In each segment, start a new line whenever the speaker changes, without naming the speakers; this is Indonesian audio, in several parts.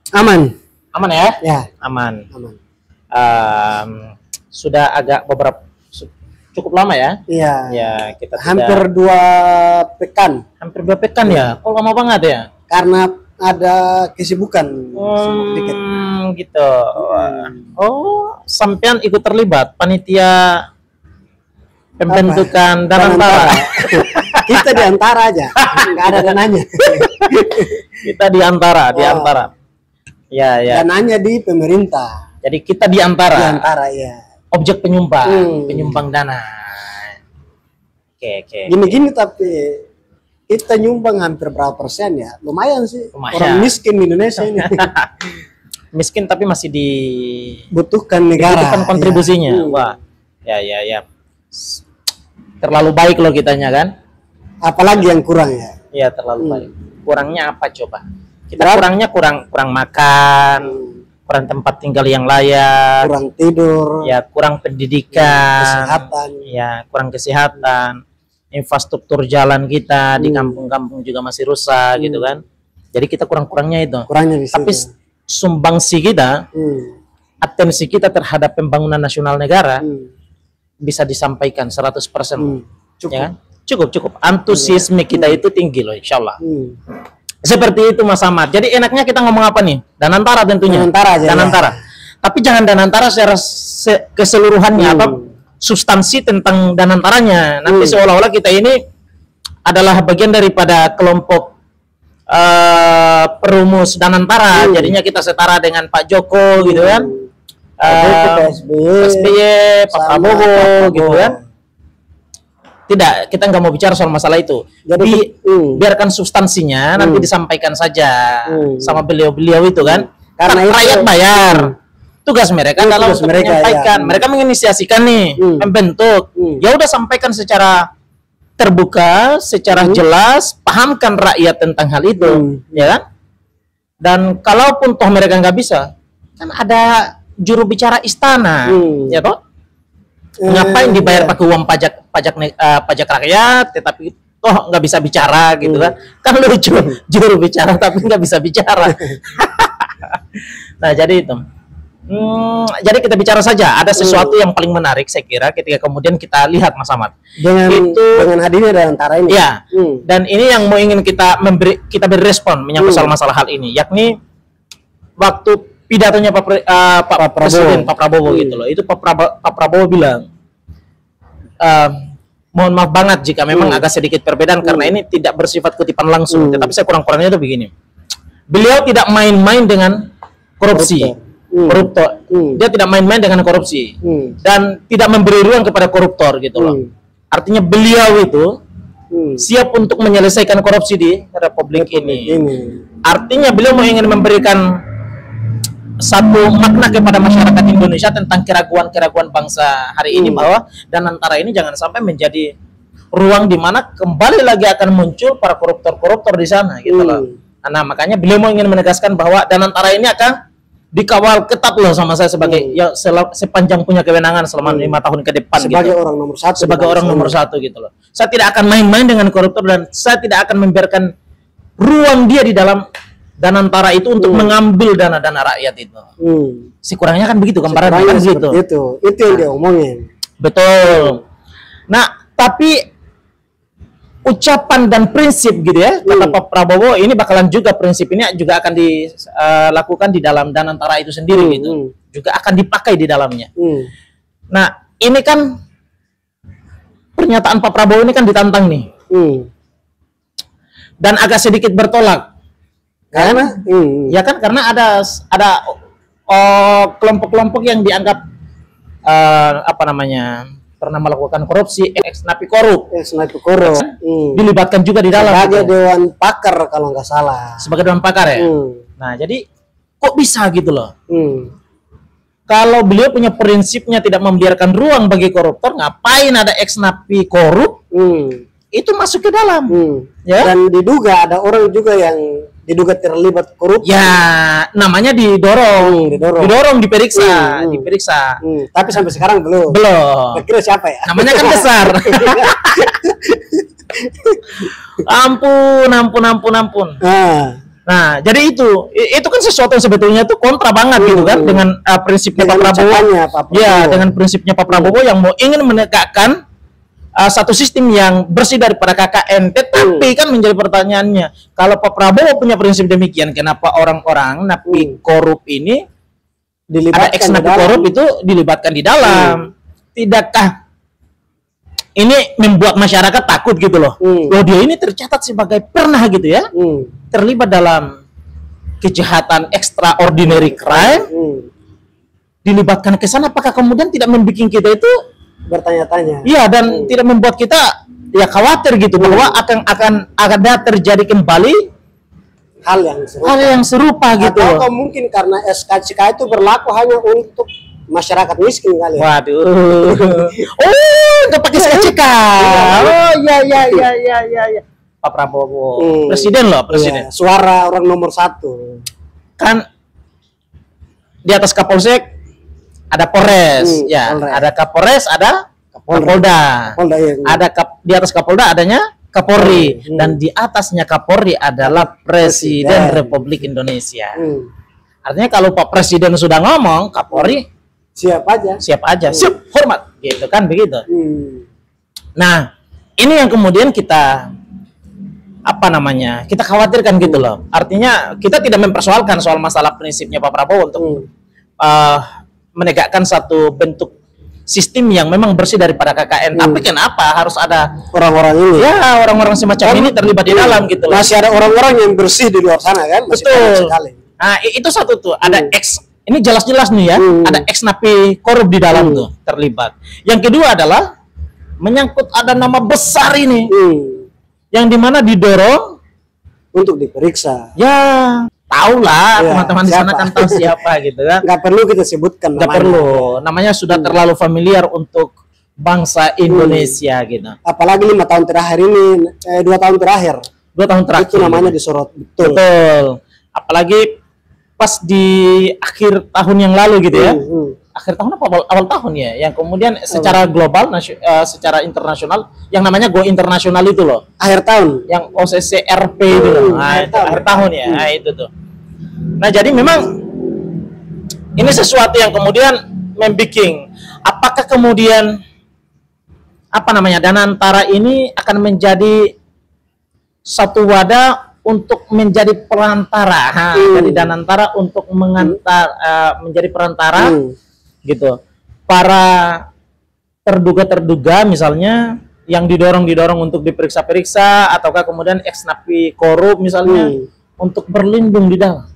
Aman.
Aman ya?
Ya.
Aman.
Aman.
Sudah agak cukup lama ya?
Iya.
Ya, kita
hampir 2 pekan.
Hampir 2 pekan ya? Kok lama banget ya?
Karena ada kesibukan sedikit.
Gitu. Oh, sampean ikut terlibat panitia pembentukan Danantara.
Kita di antara aja, nggak ada dananya.
Kita di antara. Ya.
Dananya di pemerintah.
Jadi kita di antara.
Di antara ya.
Objek penyumbang dana. Oke.
Gini tapi kita nyumbang hampir berapa persen ya? Lumayan sih. Orang miskin di Indonesia ini.
Miskin tapi masih
dibutuhkan negara.
Dibutuhkan kontribusinya. Ya. Wah. Ya. Terlalu baik loh kitanya kan?
Apalagi yang kurang ya?
Iya, terlalu baik. Kurangnya apa coba? Kita kurangnya kurang makan, kurang tempat tinggal yang layak,
kurang tidur,
ya kurang pendidikan,
kesehatan,
ya kurang kesehatan, infrastruktur jalan kita di kampung-kampung juga masih rusak gitu kan. Jadi kita kurangnya itu.
Kurangnya di situ.
Tapi sumbangsi kita, atensi kita terhadap pembangunan nasional negara bisa disampaikan 100%.
Cukup.
Ya kan? Cukup. Antusiasme kita itu tinggi loh, insya Allah. Seperti itu Mas Ahmad. Jadi enaknya kita ngomong apa nih? Danantara tentunya. Danantara. Tapi jangan Danantara secara keseluruhannya atau substansi tentang Danantaranya. Nanti seolah-olah kita ini adalah bagian daripada kelompok perumus Danantara. Jadinya kita setara dengan Pak Joko gitu kan. SBY, Pak Prabowo gitu kan. Tidak, kita nggak mau bicara soal masalah itu. Jadi biarkan substansinya nanti disampaikan saja sama beliau-beliau itu kan. Karena rakyat bayar. Tugas mereka dalam menyampaikan. Mereka menginisiasikan nih, membentuk. Ya udah sampaikan secara terbuka, secara jelas, pahamkan rakyat tentang hal itu, ya kan? Dan kalaupun toh mereka nggak bisa, kan ada juru bicara istana, ya toh? Ngapain dibayar pakai uang pajak rakyat tetapi toh nggak bisa bicara gitu kan? Kan lucu, juru bicara tapi nggak bisa bicara. Nah jadi itu jadi kita bicara saja, ada sesuatu yang paling menarik saya kira ketika kemudian kita lihat Mas Ahmad
dengan hadirnya Danantara ini
ya. Dan ini yang mau ingin kita beri respon menyangkut masalah hal ini, yakni waktu pidatonya Pak Presiden Pak Prabowo gitu loh. Itu Pak Prabowo bilang, mohon maaf banget jika memang agak sedikit perbedaan karena ini tidak bersifat kutipan langsung, tetapi saya kurang-kurangnya itu begini. Beliau tidak main-main dengan korupsi, koruptor. Dia tidak main-main dengan korupsi dan tidak memberi ruang kepada koruptor gitu loh. Artinya beliau itu siap untuk menyelesaikan korupsi di Republik ini. Artinya beliau mau ingin memberikan satu makna kepada masyarakat Indonesia tentang keraguan-keraguan bangsa hari ini bahwa Danantara ini jangan sampai menjadi ruang di mana kembali lagi akan muncul para koruptor-koruptor di sana gitu loh. Nah, makanya beliau mau ingin menegaskan bahwa Danantara ini akan dikawal ketat loh sama saya sebagai ya sepanjang punya kewenangan selama 5 tahun ke depan
sebagai
gitu.
Orang nomor satu,
sebagai orang nomor satu gitu loh. Saya tidak akan main-main dengan koruptor dan saya tidak akan membiarkan ruang dia di dalam Danantara itu untuk mengambil dana-dana rakyat itu. Sekurangnya kan begitu gambarannya kan gitu.
Itu yang dia omongin.
Betul. Nah, tapi ucapan dan prinsip gitu ya, kata Pak Prabowo ini bakalan juga prinsip ini juga akan dilakukan di dalam Danantara itu sendiri gitu. Juga akan dipakai di dalamnya. Nah, ini kan pernyataan Pak Prabowo ini kan ditantang nih. Dan agak sedikit bertolak. Karena ya kan karena ada kelompok-kelompok yang dianggap pernah melakukan korupsi, ex-napi korup, dilibatkan juga di dalam
sebagai dewan pakar kalau nggak salah.
Sebagai dewan pakar ya. Nah jadi kok bisa gitu loh? Kalau beliau punya prinsipnya tidak membiarkan ruang bagi koruptor, ngapain ada ex-napi korup? Itu masuk ke dalam. Ya?
Dan diduga ada orang juga yang diduga terlibat korupsi.
Ya, namanya didorong, diperiksa.
Tapi sampai sekarang belum. Kira siapa ya?
Namanya kan besar. ampun. Nah, jadi itu kan sesuatu yang sebetulnya itu kontra banget gitu kan dengan prinsipnya Pak Prabowo. Ya, dengan prinsipnya Pak Prabowo yang mau ingin menegakkan satu sistem yang bersih daripada KKN. Tetapi kan menjadi pertanyaannya, kalau Pak Prabowo punya prinsip demikian, kenapa orang-orang napi korup ini ada ex napi korup itu dilibatkan di dalam? Tidakkah ini membuat masyarakat takut gitu loh? Loh, dia ini tercatat sebagai pernah gitu ya, terlibat dalam kejahatan extraordinary crime, dilibatkan ke sana, apakah kemudian tidak membuat kita itu
bertanya-tanya?
Iya, dan tidak membuat kita ya khawatir gitu bahwa akan ada terjadi kembali
hal yang serupa
gitu.
Atau mungkin karena SKCK itu berlaku hanya untuk masyarakat miskin kali.
Waduh. Oh, nggak pakai SKCK. Oh, ya. Pak Prabowo, presiden loh, presiden.
Ya, suara orang nomor 1.
Kan di atas Kapolsek ada Polres, ya. Polres. Ada Kapolres, ada Kapolda. Ada di atas Kapolda adanya Kapolri, dan di atasnya Kapolri adalah Presiden Republik Indonesia. Artinya kalau Pak Presiden sudah ngomong, Kapolri siap aja, siap hormat, gitu kan begitu. Nah, ini yang kemudian kita kita khawatirkan gitu loh. Artinya kita tidak mempersoalkan soal masalah prinsipnya Pak Prabowo untuk menegakkan satu bentuk sistem yang memang bersih daripada KKN. Tapi kenapa harus ada
orang-orang ini?
Ya, orang-orang semacam ini terlibat di dalam gitu loh.
Masih ada orang-orang yang bersih di luar sana kan?
Betul. Nah, itu satu tuh, ada ini jelas-jelas nih ya, ada ex napi korup di dalam tuh terlibat. Yang kedua adalah menyangkut ada nama besar ini. Yang dimana didorong
untuk diperiksa.
Ya, tahu lah teman-teman di sana kan tahu siapa gitu kan.
Nggak perlu kita sebutkan namanya.
Nggak perlu. Namanya sudah terlalu familiar untuk bangsa Indonesia gitu.
Apalagi 5 tahun terakhir ini, 2 tahun terakhir.
2 tahun terakhir.
Itu namanya disorot.
Betul. Apalagi pas di akhir tahun yang lalu gitu ya. Akhir tahun apa awal tahun ya, yang kemudian secara global, secara internasional, yang namanya Go Internasional itu loh.
Akhir tahun,
yang OCCRP itu loh. Nah, itu akhir tahun ya. Nah, itu tuh. Nah, jadi memang ini sesuatu yang kemudian membiking. Apakah kemudian Danantara ini akan menjadi satu wadah untuk menjadi perantara dari Danantara untuk menjadi perantara gitu, para terduga misalnya yang didorong untuk diperiksa ataukah kemudian ex napi korup misalnya untuk berlindung di dalam,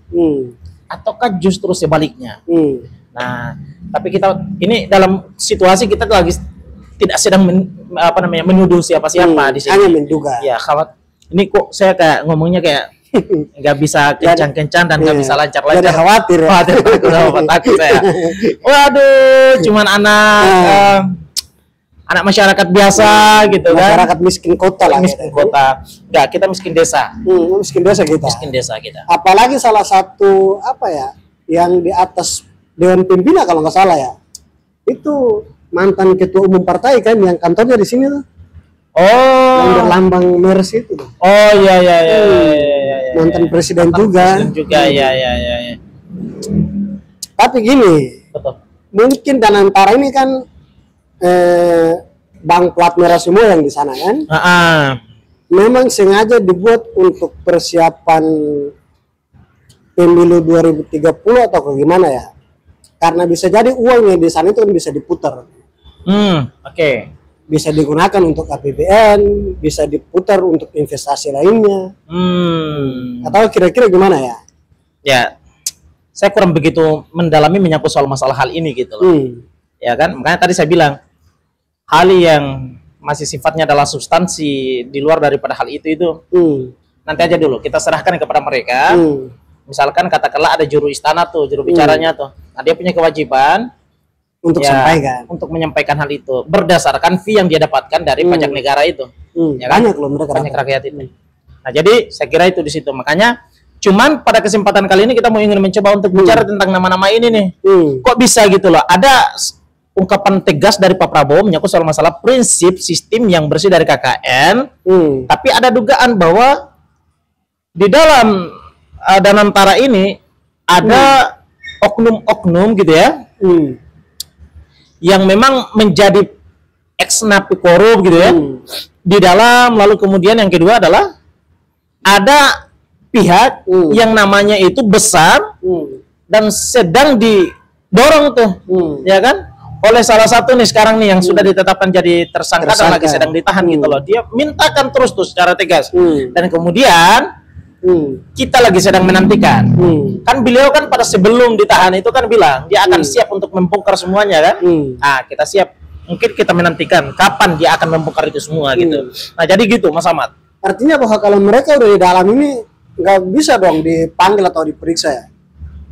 ataukah justru sebaliknya. Nah, tapi kita ini dalam situasi kita lagi tidak sedang menuduh siapa-siapa di sini,
hanya menduga.
Ya, ini kok saya kayak ngomongnya kayak nggak bisa kencang-kencang dan nggak bisa lancar-lancar.
Jadi khawatir
takut saya. Waduh, cuman anak masyarakat biasa gitu kan.
Masyarakat miskin kota lah.
Miskin kota. Nggak, kita miskin desa.
Miskin desa kita.
Miskin desa kita.
Apalagi salah satu yang di atas Dewan Pembina kalau nggak salah ya. Itu mantan ketua umum partai kan yang kantornya di sini tuh. Yang berlambang MERS itu.
Oh iya.
Mantan presiden juga.
Ya.
Tapi gini,
betul.
Mungkin Danantara ini kan bank plat merah semua yang di sana kan. Memang sengaja dibuat untuk persiapan pemilu 2030 atau gimana ya? Karena bisa jadi uangnya di sana itu kan bisa diputar.
Oke.
Bisa digunakan untuk APBN, bisa diputar untuk investasi lainnya. Atau kira-kira gimana ya?
Ya, saya kurang begitu mendalami menyangkut soal masalah hal ini gitu loh. Ya kan, makanya tadi saya bilang hal yang masih sifatnya adalah substansi di luar daripada hal itu nanti aja dulu kita serahkan kepada mereka. Misalkan katakanlah ada juru istana tuh, juru bicaranya tuh. Nah, dia punya kewajiban
untuk
untuk menyampaikan hal itu berdasarkan fee yang dia dapatkan dari pajak negara itu. Ya kan?
Banyak loh mereka,
banyak rakyat itu. Nah, jadi saya kira itu di situ. Makanya cuman pada kesempatan kali ini kita mau ingin mencoba untuk bicara tentang nama-nama ini nih. Kok bisa gitu loh? Ada ungkapan tegas dari Pak Prabowo menyangkut soal masalah prinsip sistem yang bersih dari KKN. Tapi ada dugaan bahwa di dalam Danantara ini ada oknum-oknum gitu ya, yang memang menjadi ex napi korup gitu ya di dalam. Lalu kemudian yang kedua adalah ada pihak yang namanya itu besar dan sedang didorong tuh, ya kan, oleh salah satu nih sekarang nih yang sudah ditetapkan jadi tersangka dan lagi sedang ditahan gitu loh. Dia mintakan terus tuh secara tegas, dan kemudian kita lagi sedang menantikan. Kan beliau kan pada sebelum ditahan itu kan bilang dia akan siap untuk membongkar semuanya kan. Nah, kita siap, mungkin kita menantikan kapan dia akan membongkar itu semua gitu. Nah, jadi gitu Mas Ahmad.
Artinya bahwa kalau mereka udah di dalam ini nggak bisa dong dipanggil atau diperiksa ya,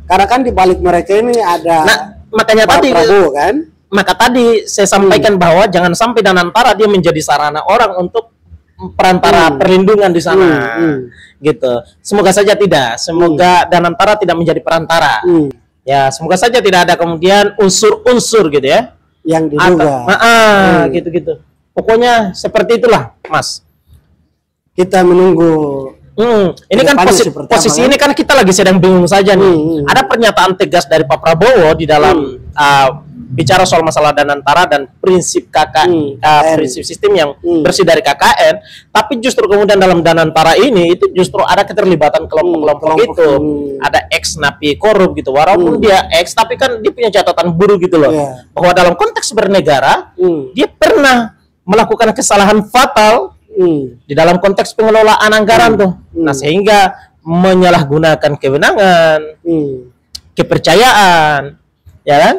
karena kan di balik mereka ini ada.
Nah, makanya tadi
Prabowo kan.
Maka tadi saya sampaikan bahwa jangan sampai Danantara dia menjadi sarana orang untuk perantara perlindungan di sana, gitu. Semoga saja tidak. Semoga Danantara tidak menjadi perantara. Ya, semoga saja tidak ada kemudian unsur-unsur gitu ya
yang diduga.
Gitu-gitu. Pokoknya seperti itulah, Mas.
Kita menunggu.
Ini kan posisi ini kan kita lagi sedang bingung saja nih. Ada pernyataan tegas dari Pak Prabowo di dalam bicara soal masalah Danantara dan prinsip prinsip sistem yang bersih dari KKN, tapi justru kemudian dalam Danantara ini itu justru ada keterlibatan kelompok-kelompok itu. Ada ex napi korup gitu, walaupun dia ex tapi kan dia punya catatan buruk gitu loh, bahwa dalam konteks bernegara dia pernah melakukan kesalahan fatal di dalam konteks pengelolaan anggaran tuh. Nah, sehingga menyalahgunakan kewenangan, kepercayaan, ya kan?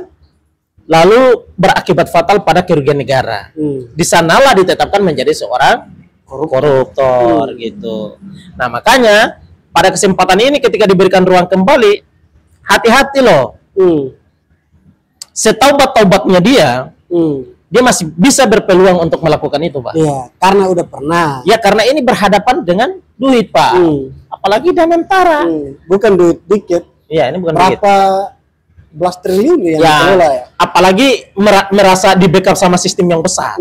Lalu berakibat fatal pada kerugian negara. Di sanalah ditetapkan menjadi seorang koruptor gitu. Nah, makanya pada kesempatan ini ketika diberikan ruang kembali, hati-hati loh. Setaubat-taubatnya dia masih bisa berpeluang untuk melakukan itu, Pak.
Iya, karena udah pernah.
Ya, karena ini berhadapan dengan duit, Pak. Apalagi Danantara.
Bukan duit dikit.
Iya, ini bukan
duit. Berapa belas triliun yang dikelola ya.
Apalagi merasa di backup sama sistem yang besar.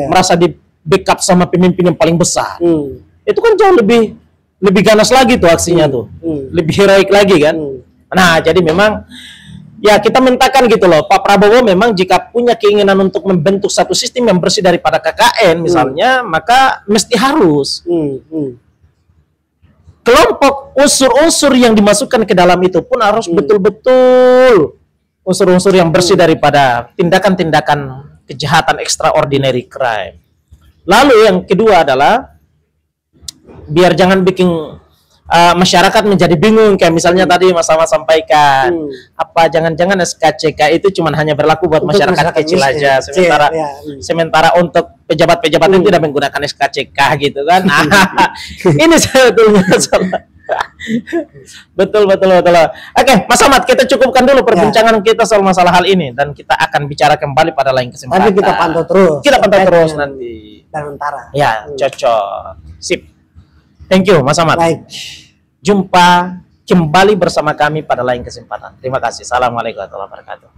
Merasa di backup sama pemimpin yang paling besar. Itu kan jauh lebih ganas lagi tuh aksinya tuh. Lebih heroik lagi kan. Nah, jadi memang ya kita mintakan gitu loh, Pak Prabowo memang jika punya keinginan untuk membentuk satu sistem yang bersih daripada KKN misalnya, maka mesti harus kelompok unsur-unsur yang dimasukkan ke dalam itu pun harus betul-betul unsur-unsur yang bersih daripada tindakan-tindakan kejahatan extraordinary crime. Lalu yang kedua adalah biar jangan bikin masyarakat menjadi bingung, kayak misalnya tadi Mas Ahmad sampaikan, apa jangan-jangan SKCK itu cuma hanya berlaku buat masyarakat kecil aja, sementara untuk pejabat-pejabat itu tidak menggunakan SKCK gitu kan. Ini sebetulnya salah. Betul. Oke, Mas Ahmad, kita cukupkan dulu perbincangan kita soal masalah hal ini dan kita akan bicara kembali pada lain kesempatan.
Tapi kita pantau terus.
Kita pantau terus nanti.
Danantara.
Ya, cocok. Sip. Thank you, Mas Ahmad.
Baik.
Jumpa kembali bersama kami pada lain kesempatan. Terima kasih. Assalamualaikum warahmatullahi wabarakatuh.